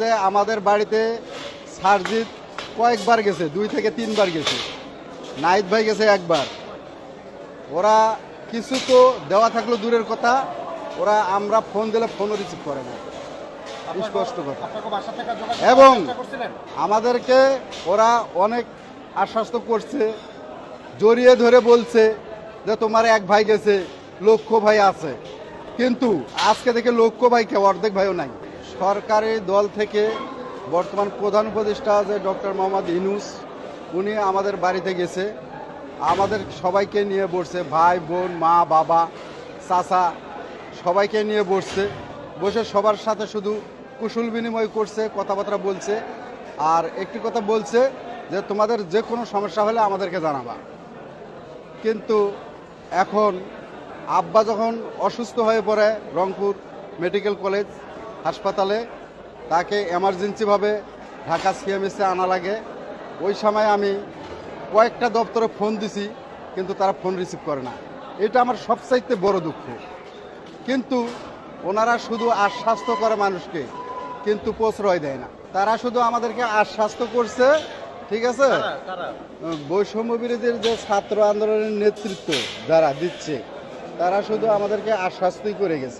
যে আমাদের বাড়িতে সারজিৎ কয়েকবার গেছে, 2 থেকে 3 বার গেছে, নাহিদ ভাই গেছে একবার। ওরা কিছু তো দেওয়া থাকলো দূরের কথা, ওরা আমরা ফোন দিলে ফোনও রিসিভ করে না, স্পষ্ট কথা। এবং আমাদেরকে ওরা অনেক আশ্বস্ত করছে, জড়িয়ে ধরে বলছে যে তোমার এক ভাই গেছে, লক্ষ্য ভাই আছে, কিন্তু আজকে থেকে লক্ষ্য ভাই কেউ অর্ধেক ভাইও নাই। সরকারি দল থেকে বর্তমান প্রধান উপদেষ্টা যে ডক্টর মোহাম্মদ ইউনূস, উনি আমাদের বাড়িতে গেছে, আমাদের সবাইকে নিয়ে বসছে, ভাই বোন মা বাবা চাচা সবাইকে নিয়ে বসছে, বসে সবার সাথে শুধু কুশল বিনিময় করছে, কথাবার্তা বলছে। আর একটি কথা বলছে যে তোমাদের যে কোনো সমস্যা হলে আমাদেরকে জানাবা। কিন্তু এখন আব্বা যখন অসুস্থ হয়ে পড়ে রংপুর মেডিকেল কলেজ হাসপাতালে, তাকে এমার্জেন্সিভাবে ঢাকা সিএমএসে আনা লাগে। ওই সময় আমি কয়েকটা দপ্তরে ফোন দিছি, কিন্তু তারা ফোন রিসিভ করে না। এটা আমার সবচাইতে বড় দুঃখ। কিন্তু ওনারা শুধু আশ্বাস্ত করে মানুষকে, কিন্তু প্রশ্রয় দেয় না। তারা শুধু আমাদেরকে আশ্বাস্ত করছে, ঠিক আছে। বৈষম্য বিরোধীর যে ছাত্র আন্দোলনের নেতৃত্ব যারা দিচ্ছে, তারা শুধু আমাদেরকে আশ্বাস্তই করে গেছে।